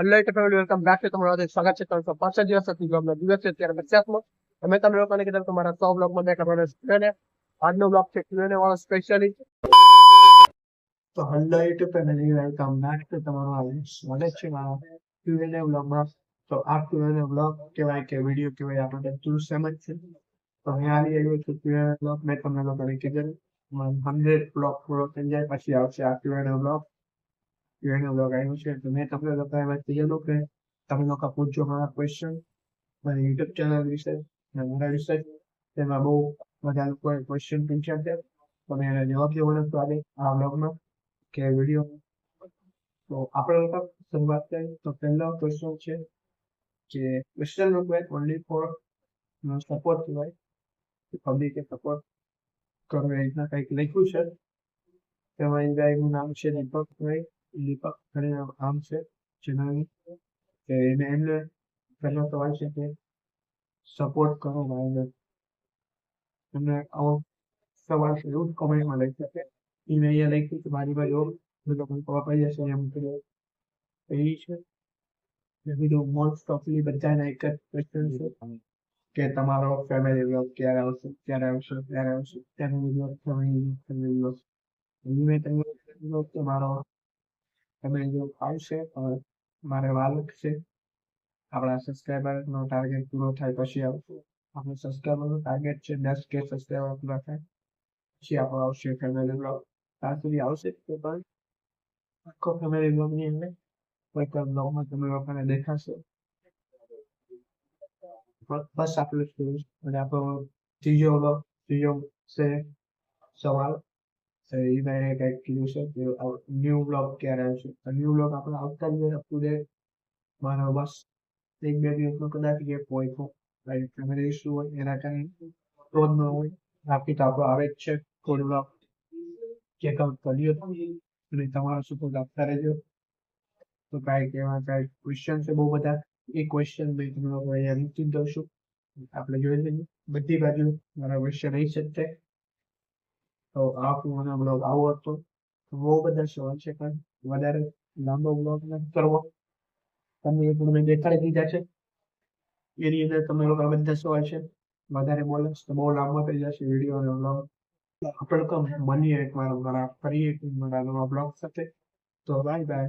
Hello family, welcome back to તમારું હાર્દિક સ્વાગત છે 365 દિવસ સુધી બ્લોગનો દિવસ છે અત્યારે 50મો. અમે તમને લોકોને કીધું તમારા 100 બ્લોગમાં બેક આપણે સ્ટુડન્ટ આજનો બ્લોગ છે Q&A વાળો સ્પેશિયલી. તો hello YouTube family, welcome back to તમારું હાર્દિક સ્વાગત છે મારા Q&A બ્લોગમાં. તો આ Q&A બ્લોગ કહેવાય કે વિડીયો કહેવાય, આપણે બધું સેમ જ છે. તો અહીંયા આવી આવ્યો છું Q&A બ્લોગ. મેં તમને લોકોને કીધું 100 બ્લોગ પૂરો થઈ જાય પછી આવશે આ Q&A બ્લોગ. બ્લોગ આવ્યું છે તો મેં તમને લોકોને વાત કીધેલું કે તમે લોકો પૂછજો મારા ક્વેશ્ચન મારી યુટ્યુબ ચેનલ વિશે અને મારા વિશે. તેમાં બહુ બધા લોકોએ ક્વેશ્ચન પૂછ્યા છે તો મેં એને જવાબ દેવાનો હતો આજે આ બ્લોગમાં કે વિડીયો. તો આપણે લોકો શરૂઆત કરીએ તો પહેલો ક્વેશ્ચન છે કે question number only four support કહેવાય, પબ્લિકે સપોર્ટ કરો એ રીતના કંઈક લખ્યું છે. તેમાં એનું નામ છે દીપક કરીને નામ છે ચેનલનું. કે એમને પહેલો સવાલ છે કે સપોર્ટ કરો ભાઈને. એમને આવો સવાલ છે એવું કોમેન્ટમાં લઈ શકે. મેં અહીંયા લખ્યું કે મારી બાજુ બધો કોઈ પવાઈ જશે એમ કર્યો એ છે. બીજું મોસ્ટ ઓફલી બધાના એક જ ક્વેશ્ચન છે કે તમારો ફેમિલી બ્લોગ ક્યારે આવશે ક્યારે આવશે ક્યારે આવશે ફેમિલી બ્લોગ. મેં તમને કીધું કે મારો ફેમિલી બ્લોગ આવશે પણ મારે વાલક છે આપણા સબસ્ક્રાઈબરનો ટાર્ગેટ પૂરો થાય પછી આવશે. આપણું સબસ્ક્રાઈબરનું ટાર્ગેટ છે 10K સબસ્ક્રાઈબર પૂરા થાય પછી આપણો આવશે ફેમિલી બ્લોગ. ત્યાં સુધી આવશે તો પણ આખો ફેમિલી બ્લોગની અંદર કોઈ પણ બ્લોગમાં તમે લોકોને દેખાશે. બસ આટલું જ કહીશ. અને આપણો ત્રીજો છે સવાલ એ મેં કંઈક કીધું છે કે ન્યૂ બ્લોગ ક્યારે આવશે. ન્યૂ બ્લોગ આપણે આવતા જ અપટુડેટ મારો બસ 1-2 દિવસનો કદાચ ગેપ હોય તો ફેમિલી ઇસ્યુ હોય એના કારણે રોજ ન હોય. બાકી તો આપણો આવે જ છે થોડું બ્લોગ ચેકઆઉટ કર્યો અને તમારો સપોર્ટ આપતા રહેજો. તો કાંઈક એવા કાંઈક ક્વેશ્ચન છે બહુ બધા, એ ક્વેશ્ચન મેં તમને લોકો અહીંયા મૂકી દઉં છું. આપણે જોઈ લઈએ બધી બાજુ મારા ક્વેશ્ચન રહી શકશે. તો આ પૂર્ણ બ્લોગ આવો હતો. બહુ બધા સવાલ છે પણ વધારે લાંબો બ્લોગ નથી કરવો. તમને એ પણ મેં દેખાડી દીધા છે એની અંદર તમે લોકો બધા સવાલ છે. વધારે બોલે તો બહુ લાંબો થઈ જશે વિડીયો અને બ્લોગ. આપણે તો બનીએ એક મારા ફરી એક મારા નવા બ્લોગ સાથે. તો બાય બાય.